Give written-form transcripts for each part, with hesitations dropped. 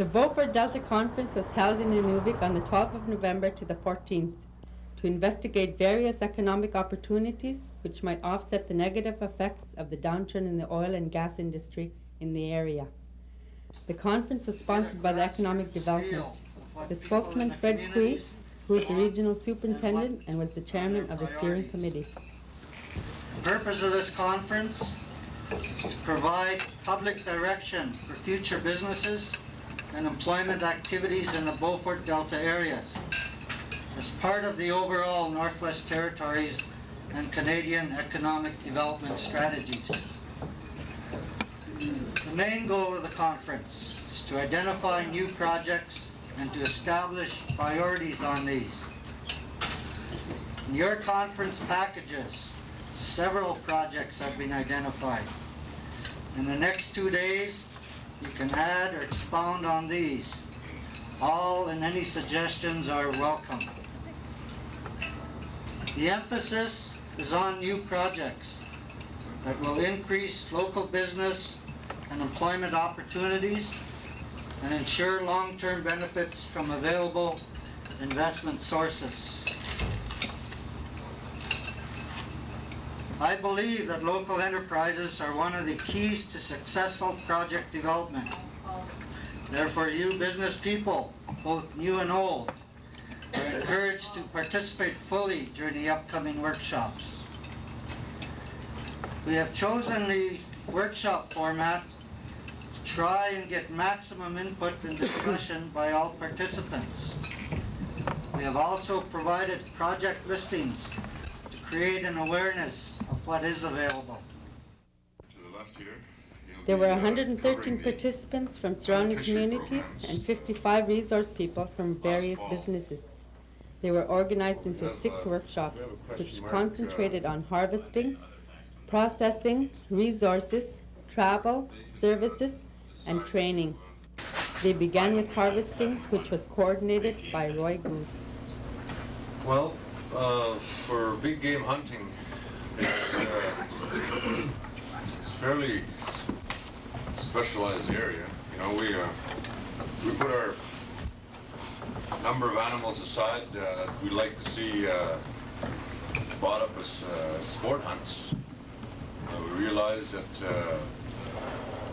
The Beaufort Delta Conference was held in Inuvik on the 12th of November to the 14th to investigate various economic opportunities which might offset the negative effects of the downturn in the oil and gas industry in the area. The conference was sponsored by the Economic Development. The spokesman, Fred Cui, who is the regional superintendent and was the chairman of the steering committee. The purpose of this conference is to provide public direction for future businesses and employment activities in the Beaufort Delta areas as part of the overall Northwest Territories and Canadian economic development strategies. The main goal of the conference is to identify new projects and to establish priorities on these. In your conference packages, several projects have been identified. In the next 2 days, you can add or expound on these. All and any suggestions are welcome. The emphasis is on new projects that will increase local business and employment opportunities and ensure long-term benefits from available investment sources. I believe that local enterprises are one of the keys to successful project development. Therefore, you business people, both new and old, are encouraged to participate fully during the upcoming workshops. We have chosen the workshop format to try and get maximum input and discussion by all participants. We have also provided project listings to create an awareness of what is available. To the left here, There were 113 participants from surrounding communities and 55 resource people from various businesses. They were organized into 6 workshops, which concentrated on harvesting, processing, resources, travel, services, and training. They began with harvesting, which was coordinated by Roy Goose. Well, for big game hunting, it's fairly specialized area. You know, we put our number of animals aside we'd like to see bought up as sport hunts. We realize that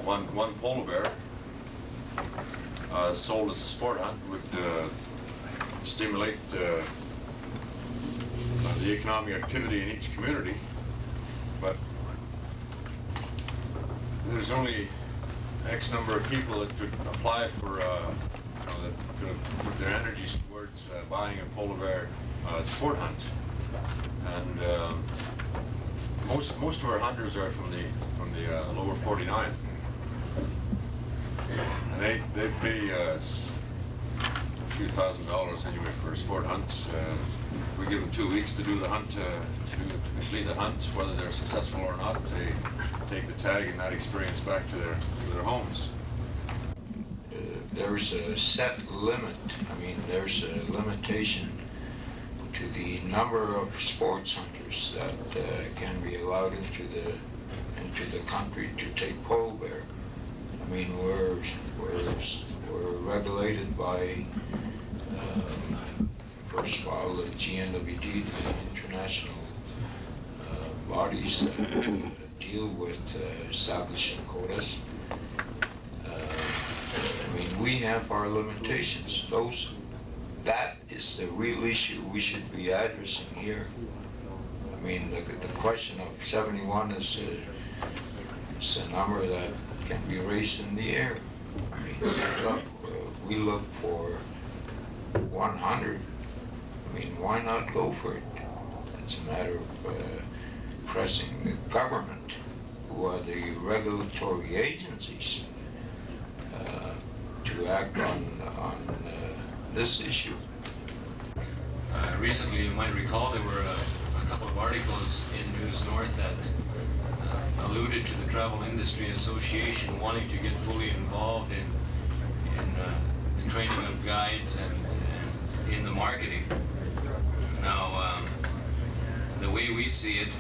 one polar bear sold as a sport hunt would stimulate the economic activity in each community, but there's only X number of people that could apply for, that could put their energies towards buying a polar bear sport hunt. And most of our hunters are from the lower 49, and they pay us a few $1,000s anyway for a sport hunt. We give them 2 weeks to do the hunt, to complete the hunt. Whether they're successful or not, they take the tag and that experience back to their homes. There's a set limit. I mean, there's a limitation to the number of sports hunters that can be allowed into the country to take polar bear. I mean, we're regulated by first of all the GNWD, the international bodies that deal with establishing quotas. I mean, we have our limitations. That is the real issue we should be addressing here. I mean, the question of 71 is a number that can be raised in the air. I mean, we look for 100. I mean, why not go for it? It's a matter of pressing the government, who are the regulatory agencies, to act on this issue. Recently, you might recall, there were a couple of articles in News North that alluded to the Travel Industry Association wanting to get fully involved in the training of guides and in the marketing. Now, the way we see it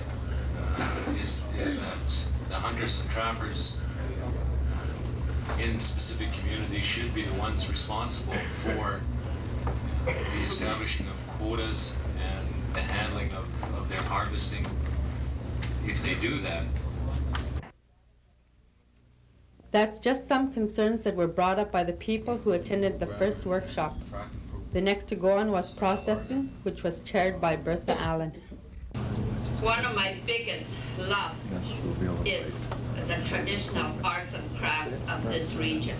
is that the hunters and trappers in specific communities should be the ones responsible for the establishing of quotas and the handling of their harvesting. If they do that, That's just some concerns that were brought up by the people who attended the first workshop. The next to go on was processing, which was chaired by Bertha Allen. One of my biggest love is the traditional arts and crafts of this region.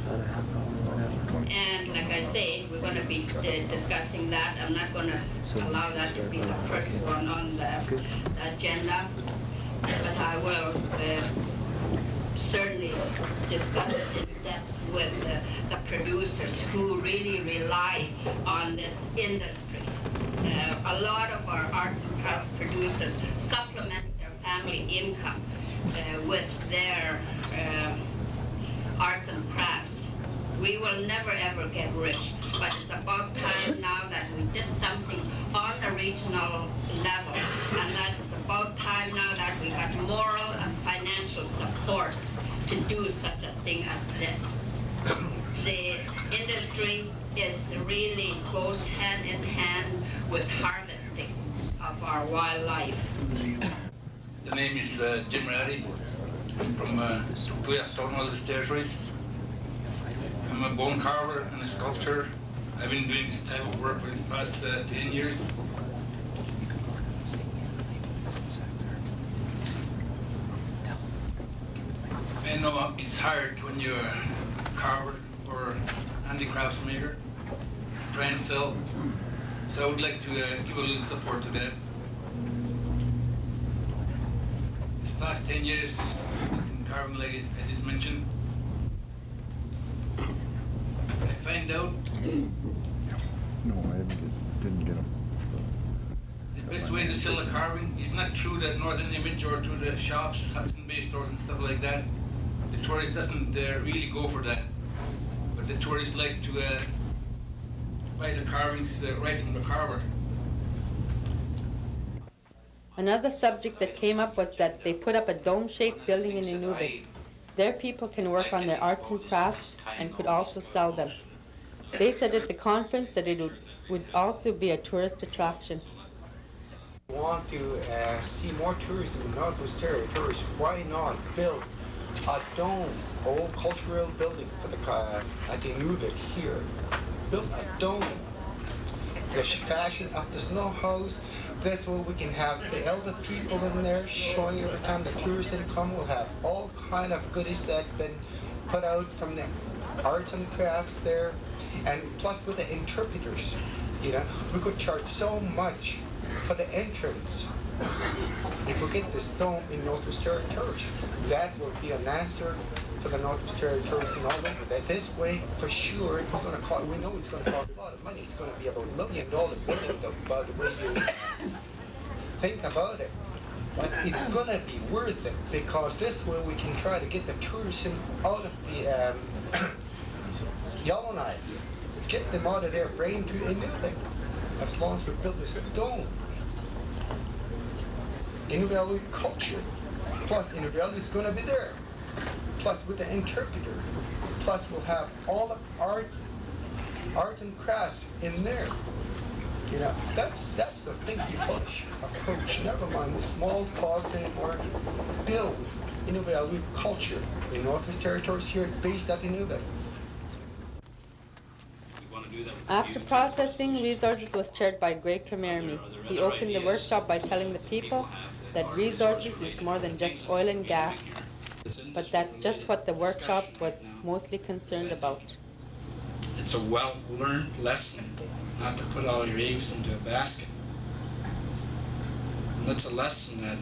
And like I say, we're going to be discussing that. I'm not going to allow that to be the first one on the agenda, but I will certainly discuss it in depth with the producers who really rely on this industry. A lot of our arts and crafts producers supplement their family income with their arts and crafts. We will never ever get rich, but it's about time now that we did something on the regional level, and that it's about time now that we got moral and financial support to do such a thing as this. The industry really goes hand in hand with harvesting of our wildlife. The name is Jim Ratty. I'm from Tuya, Northwest Territories. I'm a bone carver and a sculptor. I've been doing this type of work for the past 10 years. I know it's hard when you're a carver or handicrafts maker, trying to sell. So I would like to give a little support to that. This past 10 years in carving, like I just mentioned, I find out No, I didn't get them. the best way to sell a carving is not through the Northern Image or through the shops, Hudson Bay stores and stuff like that. The tourist doesn't really go for that. But the tourists like to buy the carvings right from the carver. Another subject that came up was that they put up a dome-shaped building in Inuvik. There people can work on their arts and crafts and could also sell them. They said at the conference that it would also be a tourist attraction. Want to see more tourism in Northwest Territories, why not build a dome, old cultural building for the at Inuvik here? Build a dome. The fashion of the snow house. This way we can have the elder people in there showing every time the tourists come. We'll have all kind of goodies that have been put out from the arts and crafts there, and plus with the interpreters. You know, we could charge so much for the entrance. If we get this dome in Northwest Territories, that will be an answer for the Northwest Territories and all over that. This way, for sure, it's going to cost. We know it's going to cost a lot of money. It's going to be about $1 million, by the way you think about it. But it's going to be worth it, because this way we can try to get the tourism out of the Yellowknife, get them out of their brain to Inuvik, as long as we build this dome. Inuvik culture, plus Inuvik is going to be there, plus with the interpreter, plus we'll have all the art and crafts in there. You know, that's the thing people approach. Never mind the small talks anymore. Build Inuvik culture in Northwest Territories here, based at Inuvik. After processing, resources was chaired by Greg Kamermi. He opened the workshop by telling the people that resources is more than just oil and gas, but that's just what the workshop was mostly concerned about. It's a well-learned lesson not to put all your eggs into a basket. And that's a lesson that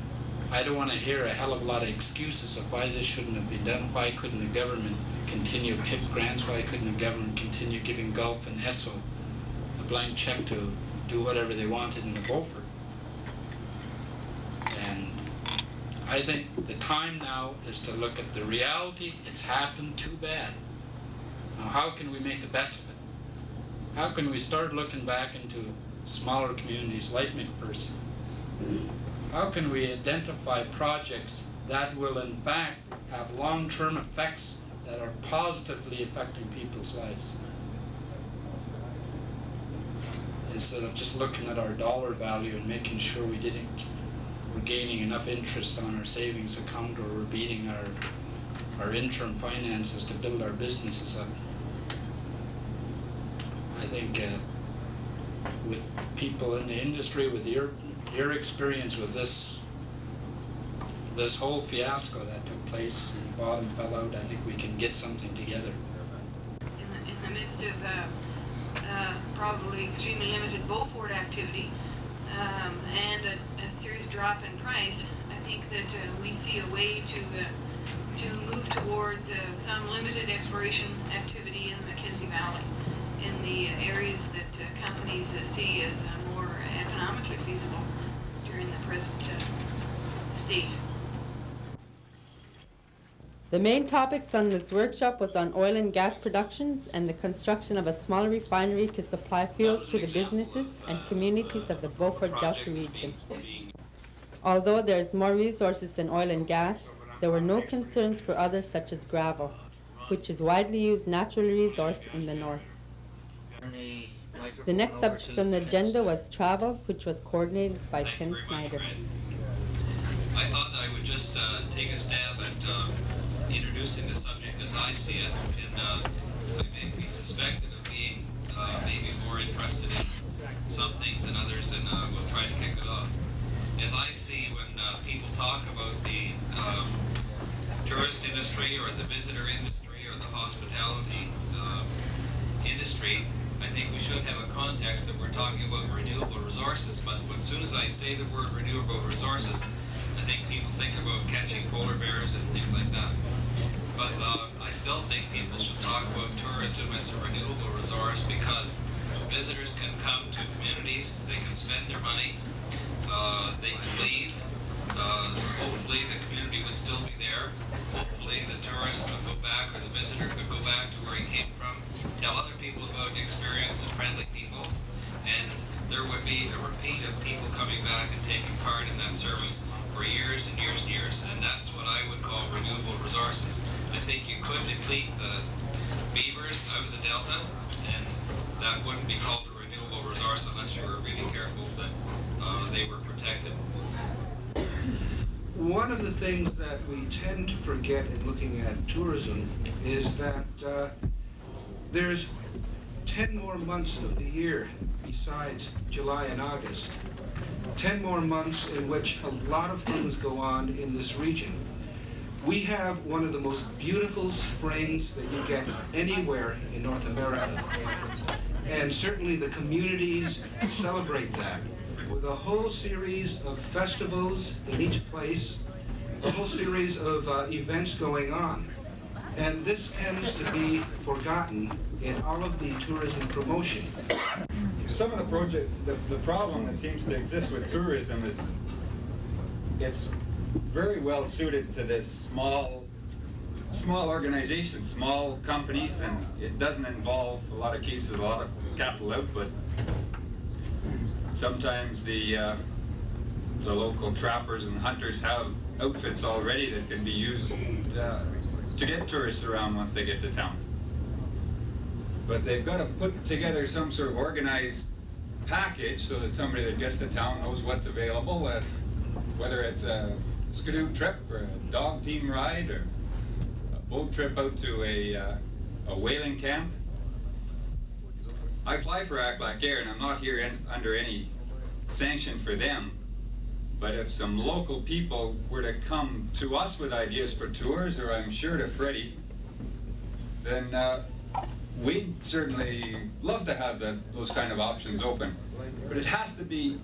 I don't want to hear a hell of a lot of excuses of why this shouldn't have been done. Why couldn't the government continue PIP grants? Why couldn't the government continue giving Gulf and Esso a blank check to do whatever they wanted in the Beaufort? And I think the time now is to look at the reality. It's happened too bad. Now, how can we make the best of it? How can we start looking back into smaller communities like McPherson? How can we identify projects that will in fact have long-term effects that are positively affecting people's lives. Instead of just looking at our dollar value and making sure we're gaining enough interest on our savings account, or we're beating our interim finances to build our businesses up. I think with people in the industry, with your experience with this whole fiasco that took place and the bottom fell out, I think we can get something together. In the midst of probably extremely limited Beaufort activity and a serious drop in price, I think that we see a way to move towards some limited exploration activity in the Mackenzie Valley, in the areas that companies see as more economically feasible during the present state. The main topics on this workshop was on oil and gas productions and the construction of a small refinery to supply fuels to the businesses and communities of the Beaufort Delta region. Although there is more resources than oil and gas, there were no concerns for others such as gravel, which is widely used natural resource in the north. The next subject on the agenda was travel, which was coordinated by Ken Snyder. I thought I would just take a stab at introducing the subject as I see it, and I may be suspected of being maybe more interested in some things than others, and we'll try to kick it off. As I see, when people talk about the tourist industry or the visitor industry or the hospitality industry, I think we should have a context that we're talking about renewable resources, but as soon as I say the word renewable resources, I think people think about catching polar bears and things like that. But I still think people should talk about tourism as a renewable resource, because visitors can come to communities, they can spend their money, they can leave. Hopefully the community would still be there. Hopefully the tourist would go back, or the visitor could go back to where he came from, tell other people about the experience of friendly people, and there would be a repeat of people coming back and taking part in that service for years and years and years, and that's what I would call renewable resources. I think you could deplete the beavers out of the delta, and that wouldn't be called a renewable resource unless you were really careful that they were protected. One of the things that we tend to forget in looking at tourism is that there's 10 more months of the year besides July and August. 10 more months in which a lot of things go on in this region. We have one of the most beautiful springs that you get anywhere in North America. And certainly the communities celebrate that with a whole series of festivals in each place, a whole series of events going on. And this tends to be forgotten in all of the tourism promotion. Some of the problem that seems to exist with tourism is it's very well suited to this small organizations, small companies, and it doesn't involve, a lot of cases, a lot of capital output. Sometimes the local trappers and hunters have outfits already that can be used to get tourists around once they get to town. But they've got to put together some sort of organized package so that somebody that gets to town knows what's available, whether it's a skidoo trip or a dog team ride or a boat trip out to a whaling camp. I fly for Aclac Air, and I'm not here under any sanction for them. But if some local people were to come to us with ideas for tours, or I'm sure to Freddie, then we'd certainly love to have those kind of options open. But it has to be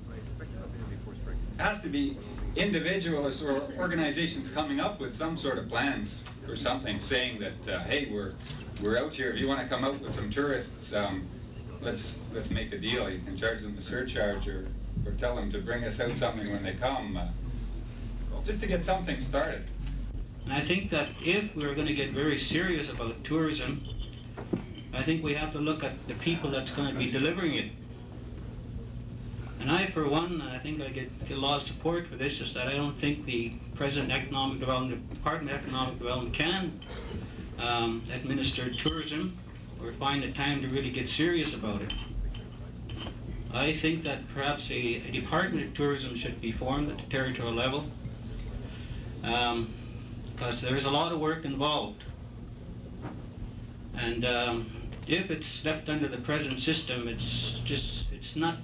individuals or organizations coming up with some sort of plans for something, saying that, hey, we're out here. If you want to come out with some tourists, let's make a deal. You can charge them a surcharge, or tell them to bring us out something when they come, just to get something started. And I think that if we're going to get very serious about tourism, I think we have to look at the people that's going to be delivering it. And I, for one, I think I get a lot of support for this, is that I don't think the present Department of Economic Development can administered tourism or find the time to really get serious about it. I think that perhaps a Department of Tourism should be formed at the territorial level, because there's a lot of work involved. And if it's left under the present system, it's not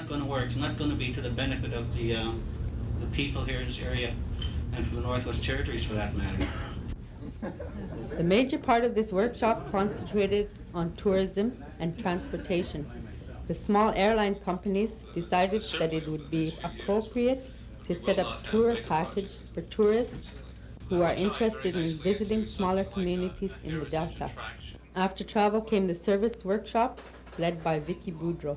going to work. It's not going to be to the benefit of the people here in this area and for the Northwest Territories for that matter. The major part of this workshop concentrated on tourism and transportation. The small airline companies decided that it would be appropriate to set up tour package for tourists who are interested in visiting smaller communities in the Delta. After travel came the service workshop led by Vicky Boudreau.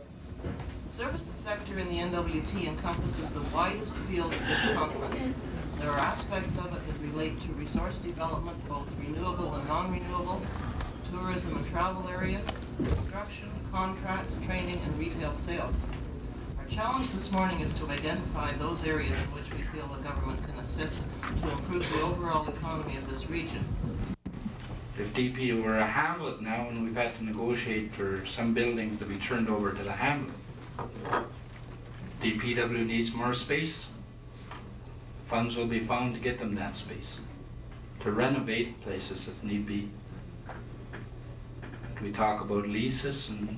The services sector in the NWT encompasses the widest field of this conference. There are aspects of it that relate to resource development, both renewable and non-renewable, tourism and travel area, construction, contracts, training, and retail sales. Our challenge this morning is to identify those areas in which we feel the government can assist to improve the overall economy of this region. If DP were a hamlet now and we've had to negotiate for some buildings to be turned over to the hamlet, DPW needs more space. Funds will be found to get them that space, to renovate places if need be. We talk about leases and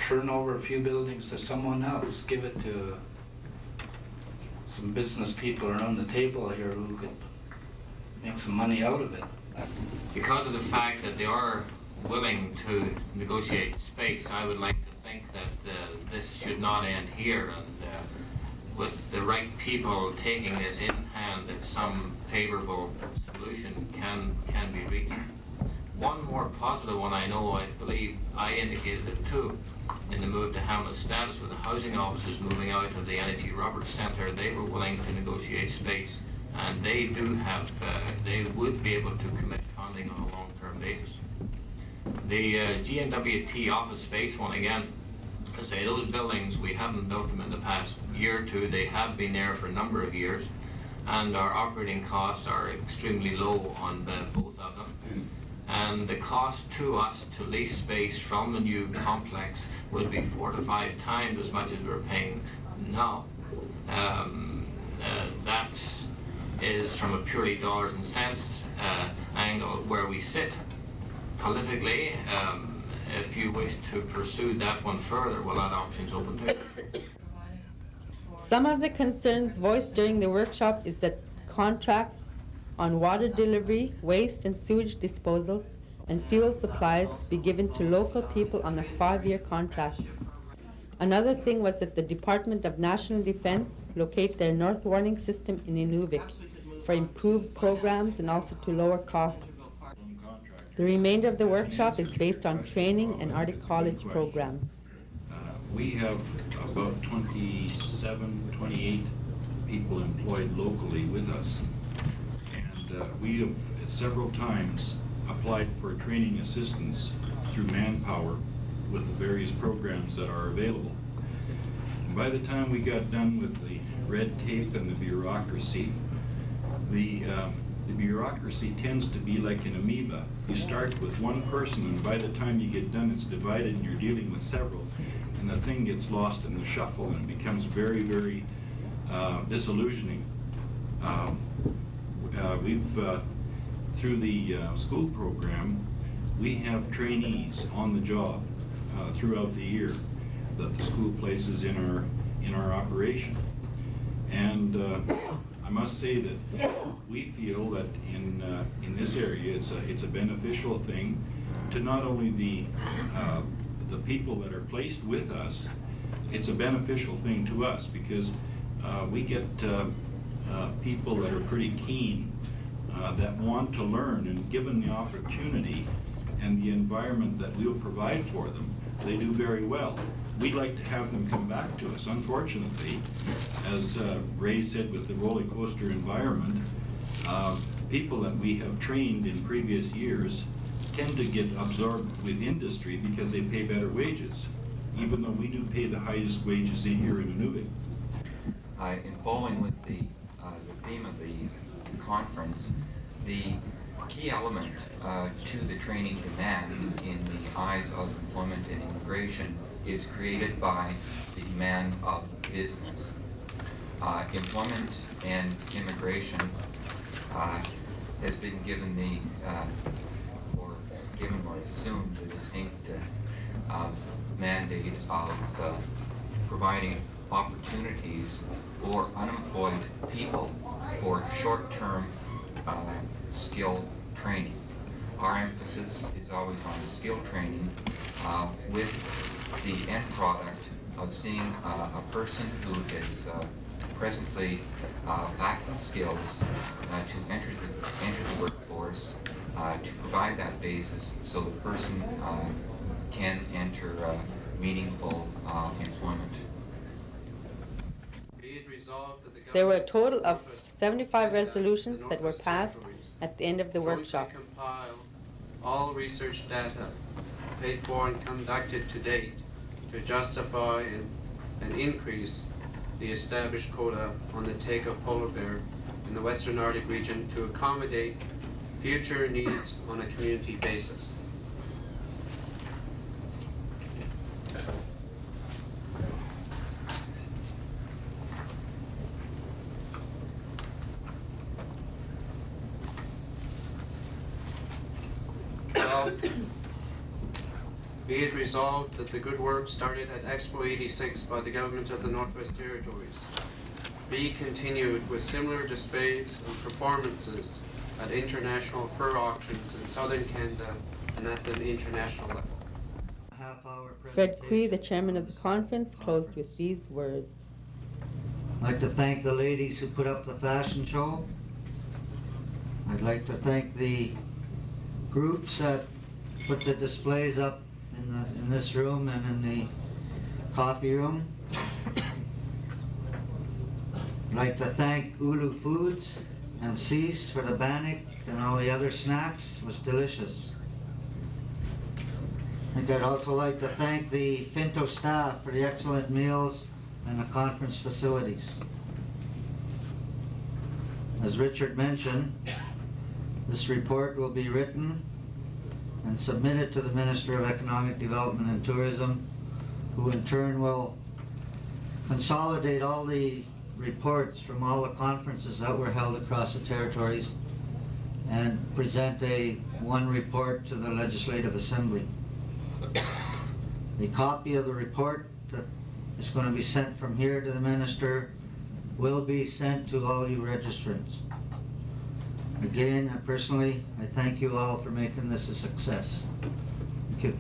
turn over a few buildings to someone else, give it to some business people around the table here who could make some money out of it. Because of the fact that they are willing to negotiate space, I would like to think that this should not end here, and with the right people taking this in hand, that some favorable solution can be reached. One more positive one I know, I believe I indicated it too, in the move to hamlet status with the housing officers moving out of the N.H.E. Roberts Centre, they were willing to negotiate space, and they do have, they would be able to commit funding on a long-term basis. The GNWT office space one again, I say those buildings, we haven't built them in the past year or two. They have been there for a number of years, and our operating costs are extremely low on both of them. And the cost to us to lease space from the new complex would be 4 to 5 times as much as we're paying now. That is from a purely dollars and cents angle where we sit politically. If you wish to pursue that one further, well, that option's open to you. Some of the concerns voiced during the workshop is that contracts on water delivery, waste and sewage disposals, and fuel supplies be given to local people on a 5-year contract. Another thing was that the Department of National Defense locate their North Warning System in Inuvik for improved programs and also to lower costs. The remainder of the workshop is based on training and Arctic College programs. We have about 27, 28 people employed locally with us. And we have several times applied for training assistance through Manpower with the various programs that are available. And by the time we got done with the red tape and the bureaucracy, the bureaucracy tends to be like an amoeba. You start with one person, and by the time you get done, it's divided and you're dealing with several. And the thing gets lost in the shuffle and becomes very, very disillusioning. Through the school program, we have trainees on the job throughout the year that the school places in our operation. And I must say that we feel that in this area it's a beneficial thing to not only the people that are placed with us, it's a beneficial thing to us because we get people that are pretty keen that want to learn, and given the opportunity and the environment that we'll provide for them, they do very well. We'd like to have them come back to us. Unfortunately, as Ray said, with the roller coaster environment, people that we have trained in previous years tend to get absorbed with industry because they pay better wages, even though we do pay the highest wages in here in Inuvik. In following with the theme of the conference, the key element to the training demand in the eyes of employment and immigration is created by the demand of business. Employment and immigration has been given or assumed the distinct mandate of providing opportunities for unemployed people for short-term skill training. Our emphasis is always on skill training with the end product of seeing a person who is presently lacking skills to enter the workforce, to provide that basis so the person can enter meaningful employment. There were a total of 75 resolutions that were passed at the end of the workshops. All research data paid for and conducted to date to justify and increase the established quota on the take of polar bear in the Western Arctic region to accommodate future needs on a community basis. Be it resolved that the good work started at Expo 86 by the Government of the Northwest Territories be continued with similar displays and performances at international fur auctions in southern Canada and at the international level. Fred Quee, the chairman of the conference, closed with these words. I'd like to thank the ladies who put up the fashion show. I'd like to thank the groups that put the displays up in this room and in the coffee room. I'd like to thank Ulu Foods and Cease for the bannock and all the other snacks. It was delicious. I think I'd also like to thank the Finto staff for the excellent meals and the conference facilities. As Richard mentioned, this report will be written and submitted to the Minister of Economic Development and Tourism, who in turn will consolidate all the reports from all the conferences that were held across the territories and present one report to the Legislative Assembly. The copy of the report that is going to be sent from here to the Minister will be sent to all you registrants. Again, personally, I thank you all for making this a success. Thank you.